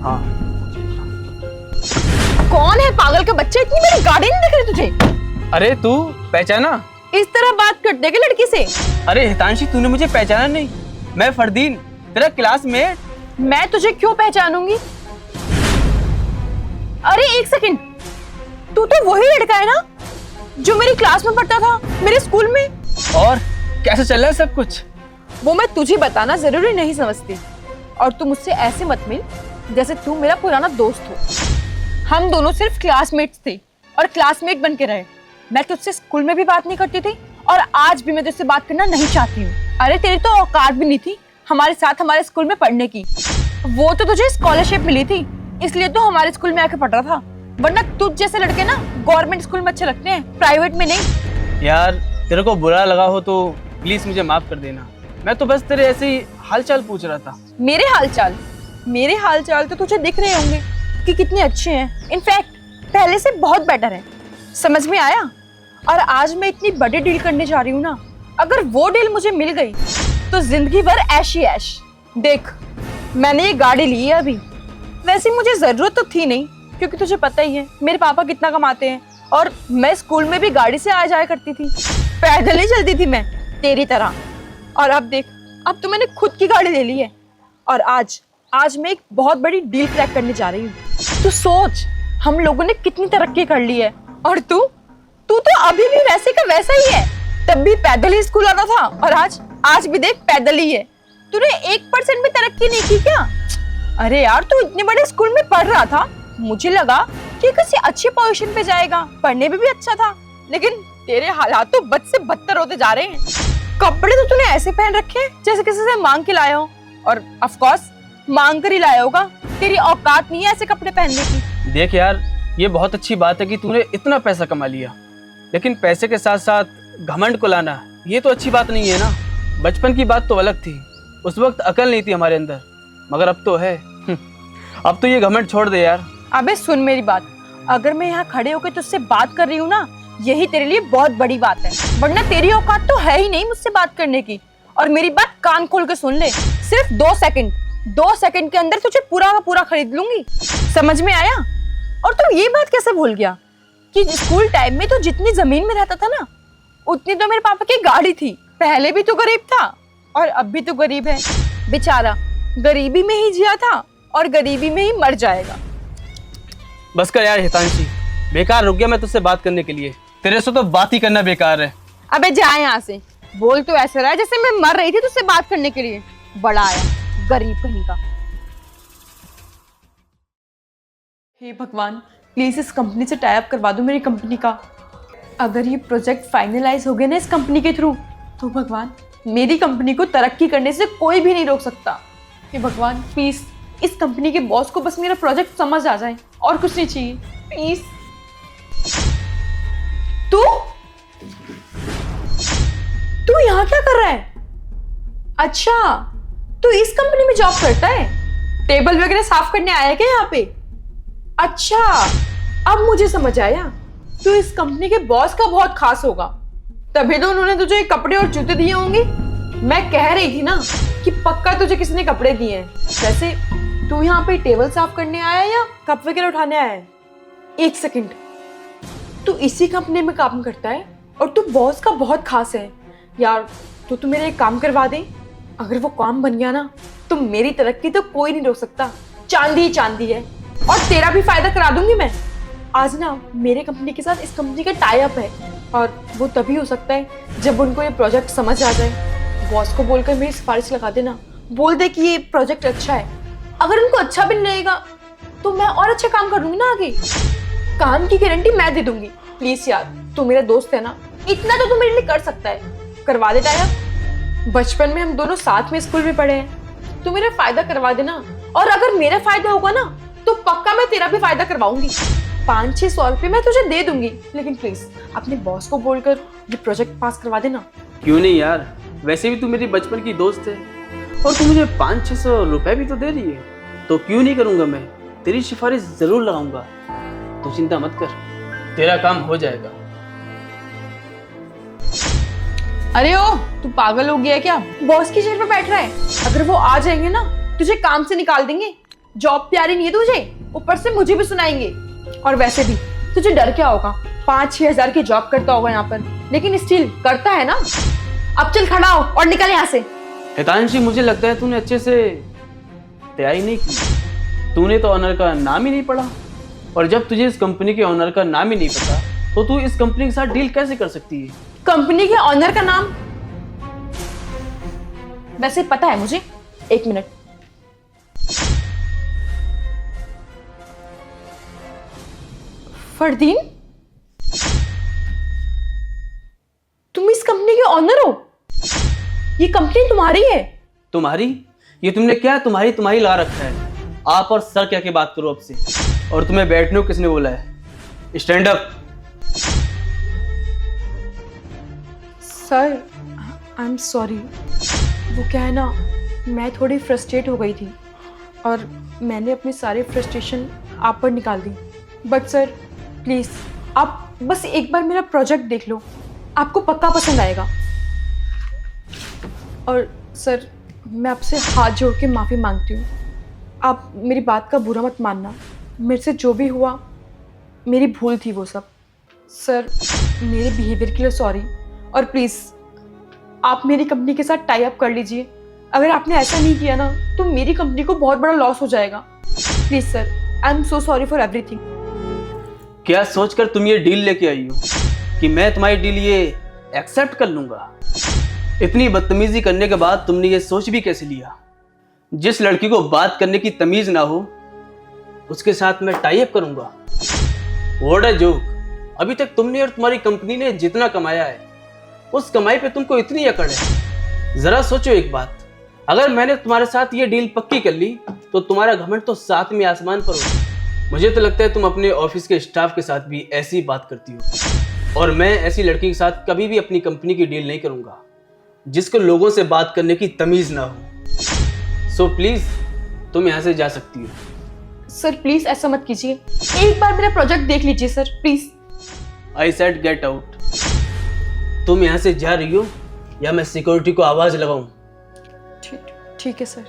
हाँ। कौन है पागल का बच्चा? इतनी मेरी गाड़ी नहीं दिख रही तुझे? अरे तू पहचाना? इस तरह बात करते क्या लड़की से? अरे हितांशी, तूने मुझे पहचाना नहीं? मैं फरदीन, तेरा क्लासमेट। मैं तुझे क्यों पहचानूंगी? अरे एक सेकंड, तू तो वही लड़का है ना जो मेरी क्लास में पढ़ता था, मेरे स्कूल में? और कैसे चल रहा है सब कुछ? वो मैं तुझे बताना जरूरी नहीं समझती, और तू मुझसे ऐसे मत मिल जैसे तू मेरा पुराना दोस्त हो। हम दोनों सिर्फ क्लासमेट्स थे और क्लासमेट बन के रहे। मैं तुझसे स्कूल में भी बात नहीं करती थी और आज भी मैं तुझसे बात करना नहीं चाहती हूँ। अरे तेरी तो औकात भी नहीं थी हमारे साथ हमारे स्कूल में पढ़ने की। वो तो तुझे स्कॉलरशिप मिली थी इसलिए तो हमारे स्कूल में आके पढ़ रहा था, वरना तुझ जैसे लड़के ना गवर्नमेंट स्कूल में अच्छे लगते हैं, प्राइवेट में नहीं। यार तेरे को बुरा लगा हो तो प्लीज मुझे माफ कर देना। मैं तो बस तेरे ऐसे ही हालचाल पूछ रहा था। मेरे हालचाल तो तुझे दिख रहे होंगे कि कितने अच्छे हैं। इनफैक्ट पहले से बहुत बेटर है, समझ में आया? और आज मैं इतनी बड़ी डील करने जा रही हूँ ना, अगर वो डील मुझे मिल गई तो जिंदगी भर ऐश ही ऐश। देख, मैंने ये गाड़ी ली है अभी, वैसे मुझे जरूरत तो थी नहीं क्योंकि तुझे पता ही है मेरे पापा कितना कमाते हैं, और मैं स्कूल में भी गाड़ी से आ जाया करती थी, पैदल ही चलती थी मैं तेरी तरह। और अब देख, अब तो मैंने खुद की गाड़ी ले ली है और आज मैं एक बहुत बड़ी डील क्रैक करने जा रही हूँ। तू सोच, हम लोगों ने कितनी तरक्की कर ली है, और तू तो अभी भी वैसे का वैसा ही है। तब भी पैदल ही स्कूल आता था और आज भी देख पैदल ही है। तूने 1% भी तरक्की नहीं की क्या? अरे यार, तू इतने बड़े स्कूल में पढ़ रहा था, मुझे लगा कि किसी अच्छी पोजीशन पे जाएगा, पढ़ने में भी अच्छा था, लेकिन तेरे हालात तो बद से बदतर होते जा रहे हैं। कपड़े तो तूने ऐसे पहन रखे हैं जैसे किसी से मांग के लाया हो, और ऑफ कोर्स मांग कर ही लाया होगा, तेरी औकात नहीं है ऐसे कपड़े पहनने की। देख यार, ये बहुत अच्छी बात है कि तूने इतना पैसा कमा लिया, लेकिन पैसे के साथ साथ घमंड को लाना ये तो अच्छी बात नहीं है ना। बचपन की बात तो अलग थी, उस वक्त अकल नहीं थी हमारे अंदर, मगर अब तो है। अब तो ये घमंड छोड़ दे यार। अबे सुन मेरी बात, अगर मैं यहाँ खड़े होकर तुझसे बात कर रही हूँ ना, यही तेरे लिए बहुत बड़ी बात है, वरना तेरी औकात तो है ही नहीं मुझसे बात करने की। और मेरी बात कान खोल के सुन ले, सिर्फ 2 सेकंड के अंदर तुझे पूरा का पूरा खरीद लूंगी, समझ में आया? और तू ये बात कैसे भूल गया कि स्कूल टाइम में तो जितनी जमीन में रहता था ना, उतनी तो मेरे पापा की गाड़ी थी। पहले भी तो गरीब था और अब भी तो गरीब है, बेचारा गरीबी में ही जिया था और गरीबी में ही मर जाएगा। बस कर यार हितांशी, बेकार रुक गया मैं तुझसे बात करने के लिए, तेरे से तो बात ही करना बेकार है। अबे जा यहाँ से, बोल तो ऐसा रहा है जैसे मैं मर रही थी तुझसे बात करने के लिए। बड़ा आया गरीब कहीं का। हे भगवान, प्लीज इस कंपनी से टाई अप करवा दो मेरी कंपनी का। अगर ये प्रोजेक्ट फाइनलाइज हो गया ना इस कंपनी के थ्रू, तो भगवान मेरी कंपनी को तरक्की करने से कोई भी नहीं रोक सकता। हे भगवान, प्लीज इस कंपनी के बॉस को बस मेरा प्रोजेक्ट समझ आ जाए, और कुछ नहीं चाहिए, प्लीज। तू यहाँ क्या कर रहा है? अच्छा, तू इस कंपनी में जॉब करता है? टेबल वगैरह साफ करने आया क्या यहाँ पे? अच्छा, अब मुझे समझ आया, तू इस कंपनी के बॉस का बहुत खास होगा, तभी तो उन्होंने तुझे कपड़े और जूते दिए होंगे। मैं कह रही थी ना कि पक्का तुझे किसी ने कपड़े दिए हैं। वैसे तू यहाँ पे टेबल साफ करने आया या कप वगैरह उठाने आया है? एक सेकंड, तू इसी कंपनी में काम करता है और तू बॉस का बहुत खास है यार। तू मेरे एक काम करवा दे, अगर वो काम बन गया ना तो मेरी तरक्की तो कोई नहीं रोक सकता, चांदी ही चांदी है। और तेरा भी फायदा करा दूंगी मैं। आज ना मेरे कंपनी के साथ इस कंपनी का टाई अप है, और वो तभी हो सकता है जब उनको ये प्रोजेक्ट समझ आ जाए। बॉस को बोलकर मेरी सिफारिश लगा देना, बोल दे कि ये प्रोजेक्ट अच्छा है। अगर उनको अच्छा भी नहीं लगेगा तो मैं और अच्छा काम करूंगी ना आगे, काम की गारंटी मैं दे दूंगी। प्लीज यार, तू मेरा दोस्त है ना, इतना तो तू मेरे लिए कर सकता है, करवा दे टाई अप। बचपन में हम दोनों साथ में स्कूल में पढ़े हैं, तू मेरा फायदा करवा देना। और अगर मेरा फायदा होगा ना तो पक्का मैं तेरा भी फायदा करवाऊंगी। 500-600 रुपये मैं तुझे दे दूंगी, लेकिन प्लीज अपने बॉस को बोलकर ये प्रोजेक्ट पास करवा देना। क्यों नहीं यार, वैसे भी तू मेरी बचपन की दोस्त है और तू मुझे 500-600 रुपए भी तो दे रही है, तो क्यों नहीं करूंगा। मैं तेरी सिफारिश जरूर लगाऊंगा, तू चिंता मत कर, तेरा काम हो जाएगा। अरे ओ, तू पागल हो गया है क्या? बॉस की चेयर पे बैठ रहा है, अगर वो आ जाएंगे ना तुझे काम से निकाल देंगे। जॉब प्यारी नहीं है तुझे, ऊपर से मुझे भी सुनाएंगे। और वैसे भी तुझे डर क्या होगा, 5-6 हजार की जॉब करता होगा यहाँ पर, लेकिन स्टिल करता है ना। अब चल खड़ा हो और निकल यहाँ से। हितांशी, मुझे लगता है तूने अच्छे से तैयारी नहीं की। तूने तो ऑनर का नाम ही नहीं पढ़ा, और जब तुझे इस कंपनी के ऑनर का नाम ही नहीं पता तो तू इस कंपनी के साथ डील कैसे कर सकती है? कंपनी के ऑनर का नाम वैसे पता है मुझे, 1 मिनट। फरदीन, तुम इस कंपनी के ऑनर हो? ये कंपनी तुम्हारी है? तुम्हारी? ये तुमने क्या तुम्हारी तुम्हारी ला रखा है? आप और सर कह के बात करो अब से। और तुम्हें बैठने को किसने बोला है? Stand up. Sir, I am sorry. वो क्या है ना, मैं थोड़ी फ्रस्ट्रेट हो गई थी और मैंने अपनी सारी फ्रस्ट्रेशन आप पर निकाल दी। बट सर प्लीज़, आप बस एक बार मेरा प्रोजेक्ट देख लो, आपको पक्का पसंद आएगा। और सर, मैं आपसे हाथ जोड़ के माफ़ी मांगती हूँ। आप मेरी बात का बुरा मत मानना। मेरे से जो भी हुआ मेरी भूल थी वो सब। सर, मेरे बिहेवियर के लिए सॉरी। और प्लीज़ आप मेरी कंपनी के साथ टाई अप कर लीजिए। अगर आपने ऐसा नहीं किया ना तो मेरी कंपनी को बहुत बड़ा लॉस हो जाएगा। Please sir, I am so sorry for everything. क्या सोचकर तुम ये डील लेके आई हो कि मैं तुम्हारी डील ये एक्सेप्ट कर लूंगा? इतनी बदतमीजी करने के बाद तुमने ये सोच भी कैसे लिया? जिस लड़की को बात करने की तमीज ना हो उसके साथ मैं टाई अप करूंगा? What a joke. अभी तक तुमने और तुम्हारी कंपनी ने जितना कमाया है उस कमाई पे तुमको इतनी अकड़ है। जरा सोचो एक बात, अगर मैंने तुम्हारे साथ ये डील पक्की कर ली तो तुम्हारा घमंड तो 7वें आसमान पर होगा। मुझे तो लगता है तुम अपने ऑफिस के स्टाफ के साथ भी ऐसी ही बात करती हो, और मैं ऐसी लड़की के साथ कभी भी अपनी कंपनी की डील नहीं करूंगा जिसको लोगों से बात करने की तमीज ना हो। सो प्लीज तुम यहाँ से जा सकती हो। सर प्लीज़ ऐसा मत कीजिए, एक बार मेरा प्रोजेक्ट देख लीजिए sir please. I said get out. तुम यहाँ से जा रही हो या मैं सिक्योरिटी को आवाज लगाऊं? ठीक है सर।